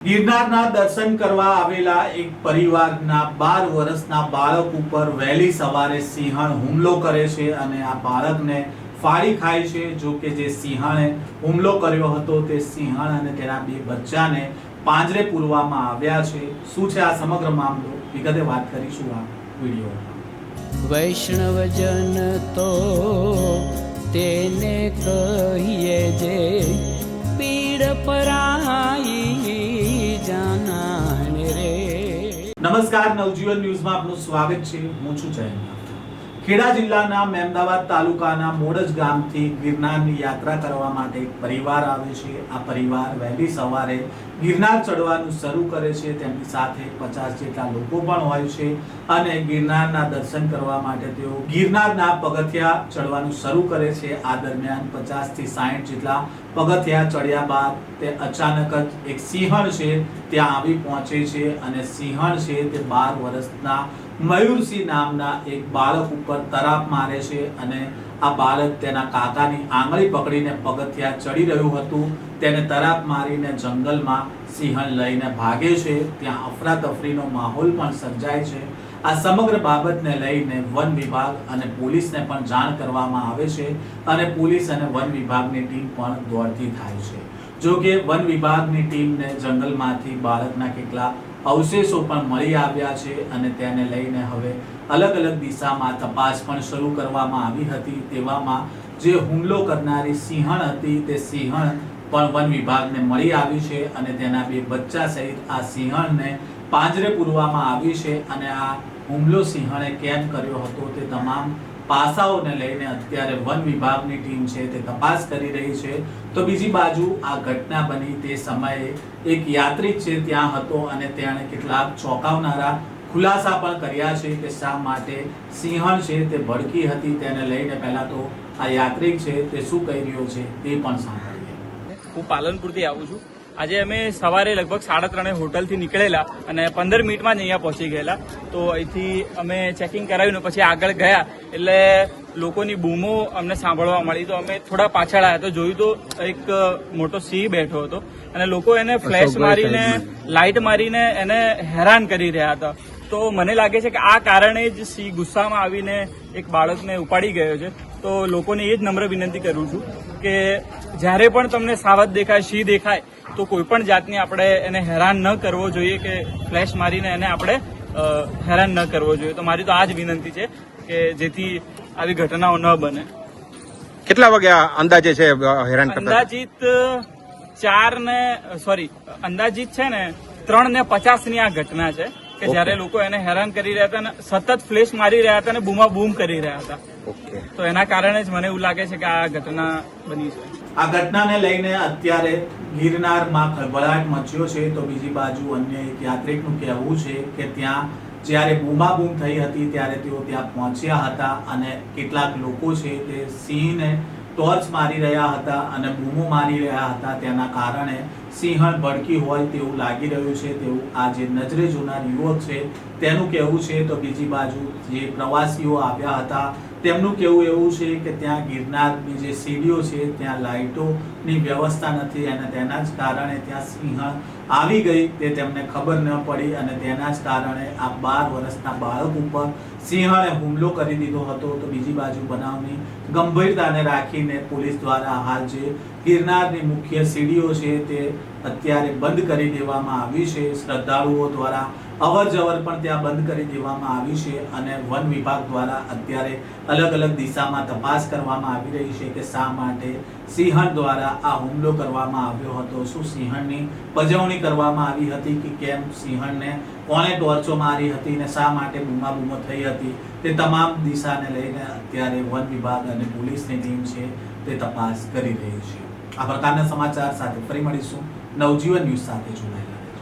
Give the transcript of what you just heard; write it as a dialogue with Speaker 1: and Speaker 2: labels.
Speaker 1: ગિરનારના દર્શન કરવા આવેલા એક પરિવારના 12 વર્ષના બાળક ઉપર વહેલી સવારે સિંહણ હુમલો કરે છે અને આ બાળકને ફાડી ખાય છે। જો કે જે સિંહણે હુમલો કર્યો હતો તે સિંહણ અને તેના બે બચ્ચાને પાંજરે પૂરવામાં આવ્યા છે। શું છે આ સમગ્ર મામલો, વિગતે વાત કરીશું આ વિડીયોમાં।
Speaker 2: વૈષ્ણવજન તો તેને કહીએ જે પીડ પરાઈ જાનાને રે।
Speaker 1: નમસ્કાર, નવજીવન ન્યૂઝમાં આપનું સ્વાગત છે। હું છું જયંત। ખેડા જિલ્લાના મહેમદાવાદ તાલુકાના મોડજ ગામથી ગિરનારની યાત્રા કરવા માટે એક પરિવાર આવે છે। આ પરિવાર વહેલી સવારે ગિરનાર ચડવાનું શરૂ કરે છે। તેમની સાથે 50 જેટલા લોકો પણ હોય છે અને ગિરનારના દર્શન કરવા માટે તેઓ ગિરનારના પગથિયા ચડવાનું શરૂ કરે છે। આ દરમિયાન 50 થી 60 જેટલા પગથિયા ચડ્યા બાદ તે અચાનક જ એક સિંહણ છે ત્યાં આવી પહોંચે છે અને સિંહણ છે તે 12 વર્ષના મયુરસિંહ નામના એક બાળક ઉપર તરાપ મારે છે અને આ બાળક તેના કાકાની આંગળી પકડીને પગથિયા ચડી રહ્યું હતું। તેને તરાપ મારીને જંગલમાં સિંહણ લઈને ભાગે છે। ત્યાં અફરાતફરીનો માહોલ પણ સર્જાય છે। આ સમગ્ર બાબતને લઈને વન વિભાગ અને પોલીસને પણ જાણ કરવામાં આવે છે અને પોલીસ અને વન વિભાગની ટીમ પણ દોડતી થાય છે। જો કે વન વિભાગની ટીમને જંગલમાંથી બાળકના કેટલાક અવશેષો પણ મળી આવ્યા છે અને તેને લઈને હવે અલગ અલગ દિશામાં તપાસ પણ શરૂ કરવામાં આવી હતી। તેવામાં જે હુમલો કરનારી સિંહણ હતી તે સિંહણ પણ વન વિભાગને મળી આવી છે અને તેના બે બચ્ચા સહિત આ સિંહણને પાંજરે પૂરવામાં આવી છે અને આ હુમલો સિંહણે કેમ કર્યો હતો તે તમામ પાસાઓને લઈને અત્યારે વન વિભાગની ટીમ છે તે તપાસ કરી રહી છે। તો બીજી બાજુ આ ઘટના બની તે સમયે એક યાત્રિક છે ત્યાં હતો અને તેણે કેટલાક ચોંકાવનારા ખુલાસા પણ કર્યા છે કે શા માટે સિંહણ છે તે ભડકી હતી। તેને લઈને પહેલા તો આ યાત્રિક છે તે શું કહી રહ્યો છે તે પણ સાંભળીએ।
Speaker 3: હું પાલનપુરથી આવું છું। આજે અમે સવારે લગભગ 3:30 હોટલથી નીકળેલા અને 15 મિનિટમાં જ અહીંયા પહોંચી ગયેલા। તો અહીંથી અમે ચેકિંગ કરાવ્યું પછી આગળ ગયા એટલે લોકોની બૂમો અમને સાંભળવા મળી। તો અમે થોડા પાછળ આવ્યા તો જોયું તો એક મોટો સિંહ બેઠો હતો અને લોકો એને ફ્લેશ મારીને લાઇટ મારીને એને હેરાન કરી રહ્યા હતા। તો મને લાગે છે કે આ કારણે જ સિંહ ગુસ્સામાં આવીને એક બાળકને ઉપાડી ગયો છે। તો લોકોને એ જ નમ્ર વિનંતી કરું છું કે જ્યારે પણ તમને સાવધ દેખાય, સિંહ દેખાય તો કોઈ પણ જાતની આપણે એને હેરાન ન કરવો જોઈએ કે ફ્લેશ મારીને એને આપણે હેરાન ન કરવો જોઈએ। તો મારી તો આ જ વિનંતી છે કે જેથી આવી ઘટનાઓ ન બને।
Speaker 4: કેટલા વાગ્યા અંદાજે છે હેરાન કરતા?
Speaker 3: અંદાજિત છે ને 3:50 ની આ ઘટના છે કે જયારે લોકો એને હેરાન કરી રહ્યા હતા અને સતત ફ્લેશ મારી રહ્યા હતા અને બૂમા બૂમ કરી રહ્યા હતા। તો એના કારણે જ મને એવું લાગે છે કે આ ઘટના બની છે।
Speaker 1: આ ઘટનાને લઈને અત્યારે ગિરનારમાં ખળભળાટ મચ્યો છે। તો બીજી બાજુ અન્ય એક યાત્રિકનું કહેવું છે કે ત્યાં જ્યારે બૂમાબૂમ થઈ હતી ત્યારે તેઓ ત્યાં પહોંચ્યા હતા અને કેટલાક લોકો છે તે સિંહને ટોર્ચ મારી રહ્યા હતા અને બૂમો મારી રહ્યા હતા। તેના કારણે સિંહણ ભડકી હોય તેવું લાગી રહ્યું છે તેવું આ જે નજરે જોનાર યુવક છે તેનું કહેવું છે। તો બીજી બાજુ જે પ્રવાસીઓ આવ્યા હતા તેમનું કહેવું એવું છે કે ત્યાં ગિરનારની જે સીડીઓ છે ત્યાં લાઇટોની વ્યવસ્થા નથી અને તેના જ કારણે ત્યાં સિંહણ આવી ગઈ તે તેમને ખબર ન પડી અને તેના જ કારણે આ 12 વર્ષના બાળક ઉપર સિંહણે હુમલો કરી દીધો હતો। તો બીજી બાજુ બનાવની ગંભીરતાને રાખીને પોલીસ દ્વારા હાલ જે ગિરનારની મુખ્ય સીડીઓ છે તે અત્યારે બંધ કરી દેવામાં આવી છે। શ્રદ્ધાળુઓ દ્વારા અવર જવર પણ ત્યાં બંધ કરી દેવામાં આવી છે અને વન વિભાગ દ્વારા અત્યારે અલગ અલગ દિશામાં તપાસ કરવામાં આવી રહી છે કે શા માટે સિંહણ દ્વારા આ હુમલો કરવામાં આવ્યો હતો। શું સિંહણની પજવણી કરવામાં આવી હતી કે કેમ, સિંહણને કોણે ટોર્ચો મારી હતી ને શા માટે બૂમાબૂમો થઈ હતી, તે તમામ દિશાને લઈને અત્યારે વન વિભાગ અને પોલીસની ટીમ છે તે તપાસ કરી રહી છે। આ પ્રકારના સમાચાર સાથે ફરી મળીશું। નવજીવન ન્યૂઝ સાથે જોડાયેલા રહેજો।